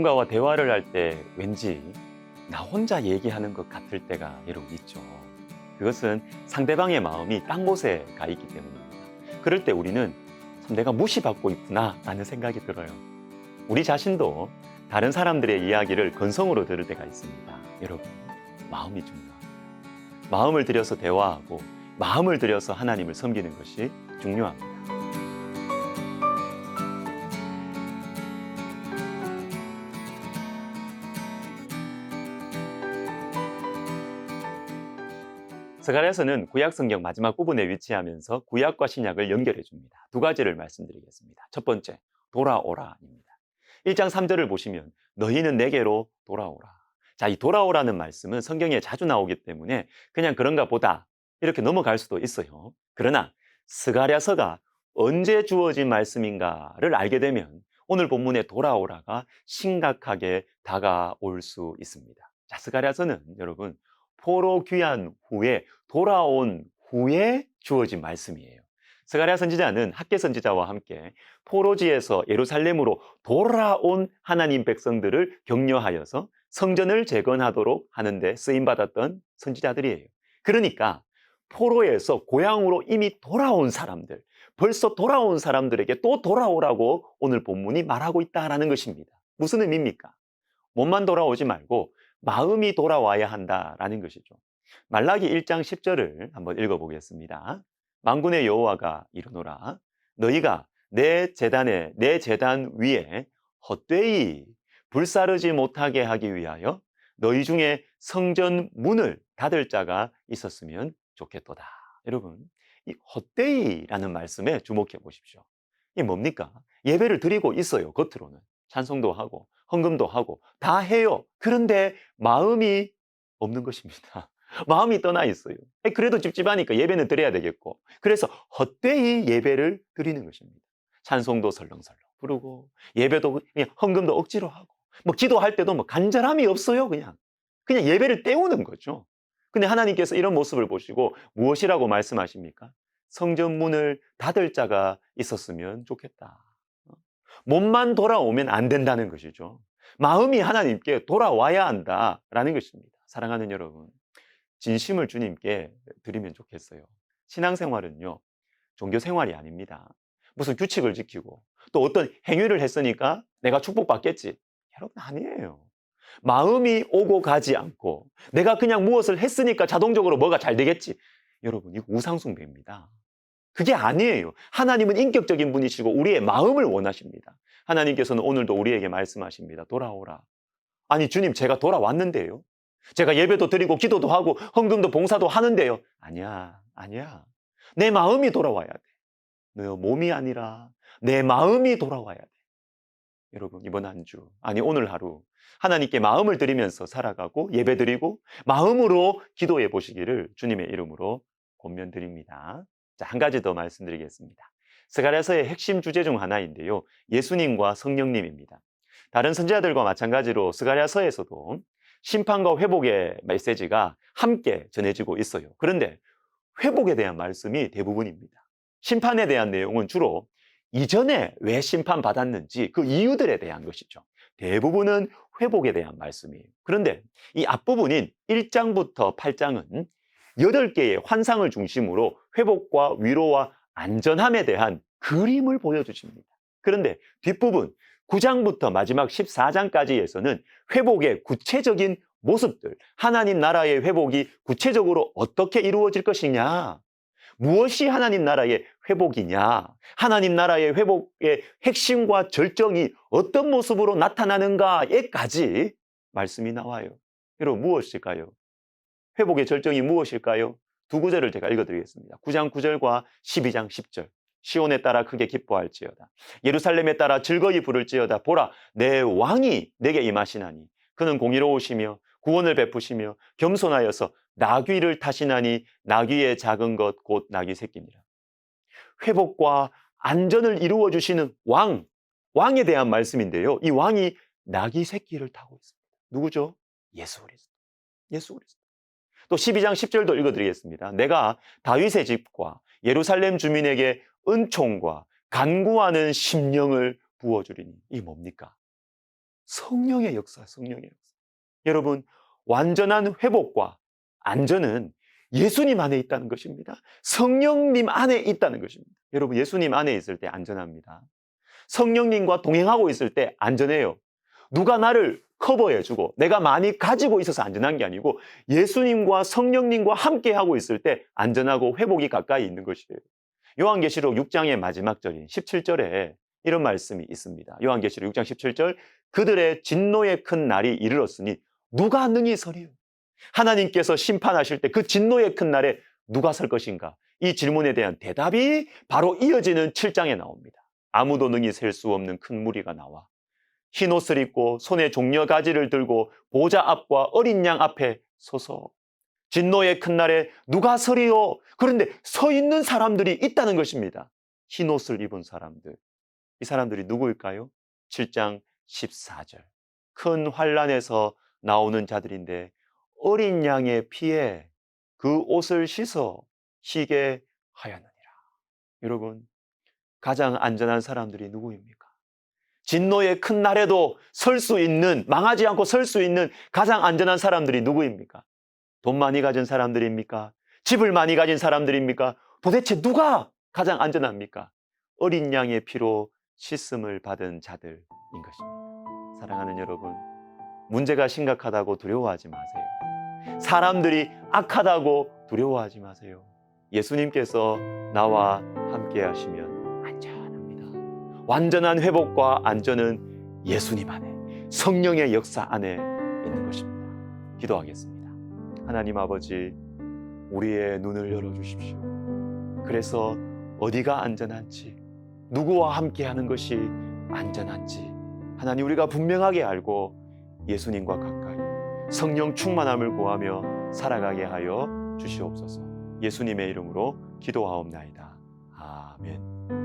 누군가와 대화를 할 때 왠지 나 혼자 얘기하는 것 같을 때가 여러분 있죠. 그것은 상대방의 마음이 딴 곳에 가 있기 때문입니다. 그럴 때 우리는 참 내가 무시받고 있구나 라는 생각이 들어요. 우리 자신도 다른 사람들의 이야기를 건성으로 들을 때가 있습니다. 여러분, 마음이 중요합니다. 마음을 들여서 대화하고 마음을 들여서 하나님을 섬기는 것이 중요합니다. 스가랴서는 구약 성경 마지막 부분에 위치하면서 구약과 신약을 연결해 줍니다. 두 가지를 말씀드리겠습니다. 첫 번째, 돌아오라입니다. 1장 3절을 보시면 너희는 내게로 돌아오라. 자, 이 돌아오라는 말씀은 성경에 자주 나오기 때문에 그냥 그런가 보다 이렇게 넘어갈 수도 있어요. 그러나 스가랴서가 언제 주어진 말씀인가를 알게 되면 오늘 본문의 돌아오라가 심각하게 다가올 수 있습니다. 자, 스가랴서는 여러분 포로 귀환 후에 돌아온 후에 주어진 말씀이에요. 스가랴 선지자는 학개 선지자와 함께 포로지에서 예루살렘으로 돌아온 하나님 백성들을 격려하여서 성전을 재건하도록 하는 데 쓰임받았던 선지자들이에요. 그러니까 포로에서 고향으로 이미 돌아온 사람들, 벌써 돌아온 사람들에게 또 돌아오라고 오늘 본문이 말하고 있다는 것입니다. 무슨 의미입니까? 몸만 돌아오지 말고 마음이 돌아와야 한다라는 것이죠. 말라기 1장 10절을 한번 읽어보겠습니다. 만군의 여호와가 이르노라 너희가 내 제단 위에 헛되이 불사르지 못하게 하기 위하여 너희 중에 성전 문을 닫을 자가 있었으면 좋겠도다. 여러분, 이 헛되이라는 말씀에 주목해 보십시오. 이게 뭡니까? 예배를 드리고 있어요. 겉으로는 찬송도 하고 헌금도 하고 다 해요. 그런데 마음이 없는 것입니다. 마음이 떠나 있어요. 그래도 찝찝하니까 예배는 드려야 되겠고, 그래서 헛되이 예배를 드리는 것입니다. 찬송도 설렁설렁 부르고 예배도 그냥 헌금도 억지로 하고 뭐 기도할 때도 뭐 간절함이 없어요. 그냥 예배를 때우는 거죠. 근데 하나님께서 이런 모습을 보시고 무엇이라고 말씀하십니까? 성전 문을 닫을 자가 있었으면 좋겠다. 몸만 돌아오면 안 된다는 것이죠. 마음이 하나님께 돌아와야 한다라는 것입니다. 사랑하는 여러분, 진심을 주님께 드리면 좋겠어요. 신앙생활은요, 종교 생활이 아닙니다. 무슨 규칙을 지키고 또 어떤 행위를 했으니까 내가 축복받겠지. 여러분, 아니에요. 마음이 오고 가지 않고 내가 그냥 무엇을 했으니까 자동적으로 뭐가 잘 되겠지. 여러분, 이거 우상숭배입니다. 그게 아니에요. 하나님은 인격적인 분이시고 우리의 마음을 원하십니다. 하나님께서는 오늘도 우리에게 말씀하십니다. 돌아오라. 아니 주님, 제가 돌아왔는데요. 제가 예배도 드리고 기도도 하고 헌금도 봉사도 하는데요. 아니야. 내 마음이 돌아와야 돼. 내 몸이 아니라 내 마음이 돌아와야 돼. 여러분, 이번 한 주, 아니 오늘 하루 하나님께 마음을 드리면서 살아가고 예배드리고 마음으로 기도해 보시기를 주님의 이름으로 권면드립니다. 자, 한 가지 더 말씀드리겠습니다. 스가랴서의 핵심 주제 중 하나인데요. 예수님과 성령님입니다. 다른 선지자들과 마찬가지로 스가랴서에서도 심판과 회복의 메시지가 함께 전해지고 있어요. 그런데 회복에 대한 말씀이 대부분입니다. 심판에 대한 내용은 주로 이전에 왜 심판받았는지 그 이유들에 대한 것이죠. 대부분은 회복에 대한 말씀이에요. 그런데 이 앞부분인 1장부터 8장은 8개의 환상을 중심으로 회복과 위로와 안전함에 대한 그림을 보여주십니다. 그런데 뒷부분 9장부터 마지막 14장까지에서는 회복의 구체적인 모습들, 하나님 나라의 회복이 구체적으로 어떻게 이루어질 것이냐, 무엇이 하나님 나라의 회복이냐, 하나님 나라의 회복의 핵심과 절정이 어떤 모습으로 나타나는가에까지 말씀이 나와요. 여러분, 무엇일까요? 회복의 절정이 무엇일까요? 두 구절을 제가 읽어드리겠습니다. 9장 9절과 12장 10절. 시온에 따라 크게 기뻐할지어다. 예루살렘에 따라 즐거이 부를지어다. 보라, 내 왕이 내게 임하시나니 그는 공의로우시며 구원을 베푸시며 겸손하여서 나귀를 타시나니 나귀의 작은 것 곧 나귀 새끼니라. 회복과 안전을 이루어 주시는 왕에 대한 말씀인데요. 이 왕이 나귀 새끼를 타고 있습니다. 누구죠? 예수 그리스도. 예수 그리스도. 또 12장 10절도 읽어드리겠습니다. 내가 다윗의 집과 예루살렘 주민에게 은총과 간구하는 심령을 부어주리니. 이게 뭡니까? 성령의 역사, 성령의 역사. 여러분, 완전한 회복과 안전은 예수님 안에 있다는 것입니다. 성령님 안에 있다는 것입니다. 여러분, 예수님 안에 있을 때 안전합니다. 성령님과 동행하고 있을 때 안전해요. 누가 나를 커버해주고 내가 많이 가지고 있어서 안전한 게 아니고 예수님과 성령님과 함께 하고 있을 때 안전하고 회복이 가까이 있는 것이에요. 요한계시록 6장의 마지막 절인 17절에 이런 말씀이 있습니다. 요한계시록 6장 17절, 그들의 진노의 큰 날이 이르렀으니 누가 능히 서리요? 하나님께서 심판하실 때 그 진노의 큰 날에 누가 설 것인가? 이 질문에 대한 대답이 바로 이어지는 7장에 나옵니다. 아무도 능히 셀 수 없는 큰 무리가 나와 흰 옷을 입고 손에 종려가지를 들고 보좌 앞과 어린 양 앞에 서서 진노의 큰 날에 누가 서리요? 그런데 서 있는 사람들이 있다는 것입니다. 흰 옷을 입은 사람들. 이 사람들이 누구일까요? 7장 14절. 큰 환란에서 나오는 자들인데 어린 양의 피에 그 옷을 씻어 희게 하였느니라. 여러분, 가장 안전한 사람들이 누구입니까? 진노의 큰 날에도 설 수 있는, 망하지 않고 설 수 있는 가장 안전한 사람들이 누구입니까? 돈 많이 가진 사람들입니까? 집을 많이 가진 사람들입니까? 도대체 누가 가장 안전합니까? 어린 양의 피로 씻음을 받은 자들인 것입니다. 사랑하는 여러분, 문제가 심각하다고 두려워하지 마세요. 사람들이 악하다고 두려워하지 마세요. 예수님께서 나와 함께 하시면 안전합니다. 완전한 회복과 안전은 예수님 안에, 성령의 역사 안에 있는 것입니다. 기도하겠습니다. 하나님 아버지, 우리의 눈을 열어주십시오. 그래서 어디가 안전한지, 누구와 함께 하는 것이 안전한지 하나님, 우리가 분명하게 알고 예수님과 가까이 성령 충만함을 구하며 살아가게 하여 주시옵소서. 예수님의 이름으로 기도하옵나이다. 아멘.